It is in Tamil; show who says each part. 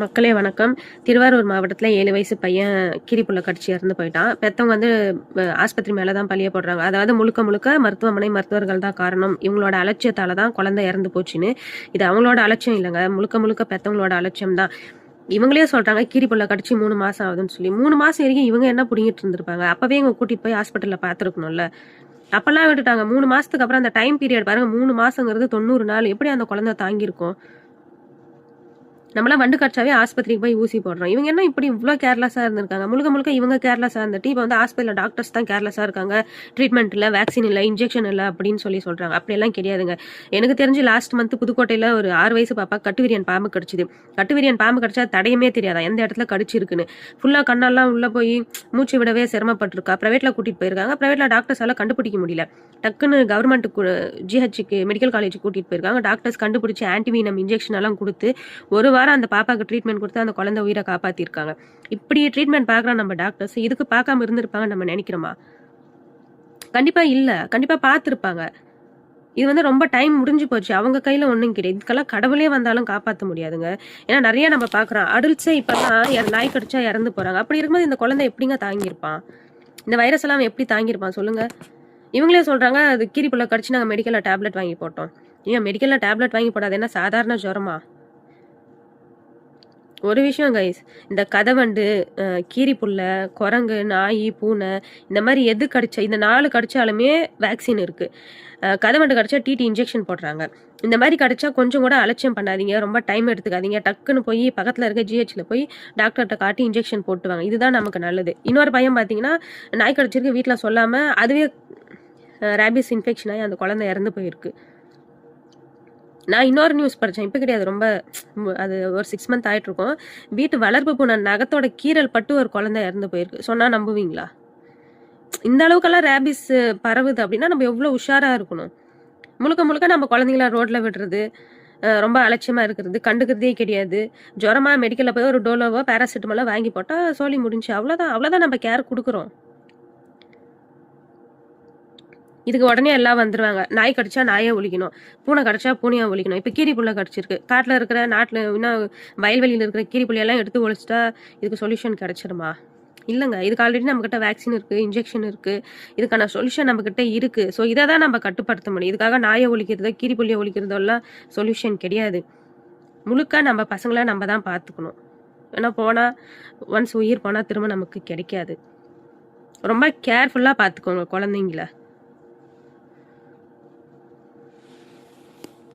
Speaker 1: மக்களே வணக்கம். திருவாரூர் மாவட்டத்தில் 7 வயசு பையன் கீரிப்புள்ள கடிச்சு இறந்து போயிட்டான். பெற்றவங்க வந்து ஆஸ்பத்திரி மேலே தான் பழிய போடுறாங்க. அதாவது முழுக்க முழுக்க மருத்துவமனை மருத்துவர்கள் தான் காரணம், இவங்களோட அலட்சியத்தால் தான் குழந்தை இறந்து போச்சுன்னு. இது அவங்களோட அலட்சியம் இல்லைங்க, முழுக்க முழுக்க பெற்றவங்களோட அலட்சியம் தான். இவங்களே சொல்கிறாங்க கீரிப்புள்ள கடிச்சு 3 மாதம் ஆகுதுன்னு சொல்லி. 3 மாதம் வரைக்கும் இவங்க என்ன பிடிங்கிட்டு இருந்திருப்பாங்க? அப்போவே இவங்க கூட்டிகிட்டு போய் ஹாஸ்பிட்டலில் பார்த்துருக்கணும்ல. அப்போல்லாம் விட்டுட்டாங்க. 3 மாதத்துக்கு அப்புறம் அந்த டைம் பீரியட் பாருங்க, 3 மாதங்கிறது 90 நாள். எப்படி அந்த குழந்தை தாங்கியிருக்கும்? நம்மளாம் வண்டு கடிச்சாவே ஆஸ்பத்திரிக்கு போய் ஊசி போடுறோம். இவங்க என்ன இப்படி இவ்வளோ கேர்லெஸ்ஸாக இருந்திருக்காங்க? முழுக்க முழுக்க இவங்க கேர்லெஸ்ஸாக இருந்துட்டு இப்போ வந்து ஹாஸ்பிட்டலில் டாக்டர்ஸ் தான் கேர்லெஸ்ஸாக இருக்காங்க. ட்ரீட்மெண்ட் இல்லை, வேக்சின் இல்லை, இன்ஜெக்ஷன் இல்லை அப்படின்னு சொல்கிறாங்க. அப்படியெல்லாம் கிடையாதுங்க. எனக்கு தெரிஞ்சு லாஸ்ட் மந்த் புதுக்கோட்டையில் ஒரு 6 வயசு பாப்பா கட்டுவிரியன் பாம்பு கடிச்சிது. கட்டுவிரியன் பாம்பு கடிச்சா தடையமே தெரியாதா எந்த இடத்துல கடிச்சிருக்குன்னு. ஃபுல்லாக கண்ணெல்லாம் உள்ளே போய் மூச்சு விடவே சிரமப்பட்டிருக்கா. ப்ரைவேட்டில் கூட்டிகிட்டு போயிருக்காங்க. ப்ரைவேட்டில் டாக்டர்ஸால் கண்டுபிடிக்க முடியல. டக்குன்னு கவர்மெண்ட்டுக்கு ஜிஹெச்சுக்கு மெடிக்கல் காலேஜுக்கு கூட்டிகிட்டு போயிருக்காங்க. டாக்டர்ஸ் கண்டுபிடிச்சி ஆன்டிவீனம் இன்ஜெக்ஷன் எல்லாம் கொடுத்து ஒரு வாரம் அந்த பாப்பாக்கு ட்ரீட்மெண்ட் கொடுத்து அந்த குழந்தை உயிரை காப்பாத்திருக்காங்க. இப்படி ட்ரீட்மெண்ட் பார்க்குற நம்ம டாக்டர்ஸ் இதுக்கு பார்க்காம இருந்திருப்பாங்க நம்ம நினைக்கிறோமா? கண்டிப்பா இல்ல. கண்டிப்பா பார்த்துருப்பாங்க. இது வந்து ரொம்ப டைம் முடிஞ்சு போச்சு. அவங்க கையில ஒன்றும் கிடையாது. இதுக்கெல்லாம் கடவுளே வந்தாலும் காப்பாற்ற முடியாதுங்க. ஏன்னா நிறைய நம்ம பார்க்குறோம். அடல்ட்ஸே இப்பெல்லாம் நாய் கடிச்சா இறந்து போறாங்க. அப்படி இருக்கும்போது இந்த குழந்தை எப்படிங்க தாங்கியிருப்பான்? இந்த வைரஸ் எல்லாம் எப்படி தாங்கியிருப்பான் சொல்லுங்க? இவங்களே சொல்றாங்க அது கீரிப்புள்ள கடிச்சு நாங்கள் மெடிக்கலில் டேப்லெட் வாங்கி போட்டோம். ஏன் மெடிக்கலில் டேப்லெட் வாங்கி போடாது என்ன சாதாரண ஜுரமா? ஒரு விஷயம் கைஸ், இந்த கதவண்டு, கீரிப்புள்ள, குரங்கு, நாய், பூனை, இந்த மாதிரி எது கடிச்சா இந்த 4 கடிச்சாலுமே வேக்சின் இருக்கு. கதவண்டு கடிச்சா டிடி இன்ஜெக்ஷன் போடுறாங்க. இந்த மாதிரி கடிச்சா கொஞ்சம் கூட அலட்சியம் பண்ணாதீங்க, ரொம்ப டைம் எடுத்துக்காதீங்க. டக்குன்னு போய் பக்கத்தில் இருக்க ஜிஹெச்சில் போய் டாக்டர்கிட்ட காட்டி இன்ஜெக்ஷன் போட்டுவாங்க. இதுதான் நமக்கு நல்லது. இன்னொரு பையன் பார்த்தீங்கன்னா நாய் கடிச்சிருக்கு வீட்டில் சொல்லாமல் அதுவே ரேபிஸ் இன்ஃபெக்ஷன் ஆகி அந்த குழந்தை இறந்து போயிருக்கு. நான் இன்னொரு நியூஸ் படித்தேன், இப்போ கிடையாது, ரொம்ப அது ஒரு 6 மந்த் ஆகிட்ருக்கோம். வீட்டு வளர்ப்பு பூனை நகத்தோட கீரல் பட்டு ஒரு குழந்தை இறந்து போயிருக்கு. சொன்னால் நம்புவீங்களா? இந்த அளவுக்கெல்லாம் ரேபிஸ் பரவுது அப்படின்னா நம்ம எவ்வளோ உஷாராக இருக்கணும். முழுக்க முழுக்க நம்ம குழந்தைங்கள ரோட்டில் விடுறது, ரொம்ப அலட்சியமாக இருக்கிறது, கண்டுக்கிறதே கிடையாது. ஜுரமாக மெடிக்கலில் போய் ஒரு டோலோவோ பேராசிட்டமோலோ வாங்கி போட்டால் சோலி முடிஞ்சு. அவ்வளோதான் நம்ம கேர் கொடுக்குறோம். இதுக்கு உடனே எல்லாம் வந்துடுவாங்க. நாய் கடிச்சா நாயை ஒழிக்கணும், பூனை கடிச்சா பூனையை ஒழிக்கணும். இப்போ கீரிப்புள்ள கடிச்சிருக்கு, காட்டில் இருக்கிற நாட்டில் இன்னும் வயல்வெளியில் இருக்கிற கீரிப்புள்ளையெல்லாம் எடுத்து ஒழிச்சிட்டா இதுக்கு சொல்யூஷன் கிடைச்சிருமா? இல்லைங்க. இதுக்கு ஆல்ரெடி நம்மக்கிட்ட வேக்சின் இருக்குது, இன்ஜெக்ஷன் இருக்குது, இதுக்கான சொல்யூஷன் நம்மக்கிட்ட இருக்குது. ஸோ இதை தான் நம்ம கட்டுப்படுத்த முடியும். இதுக்காக நாயை ஒழிக்கிறதோ கீரிப்புள்ளியை ஒழிக்கிறதோ எல்லாம் சொல்யூஷன் கிடையாது. முழுக்க நம்ம பசங்களை நம்ம தான் பார்த்துக்கணும். ஏன்னா போனால் ஒன்ஸ் உயிர் போனால் திரும்ப நமக்கு கிடைக்காது. ரொம்ப கேர்ஃபுல்லாக பார்த்துக்கோங்க குழந்தைங்கள.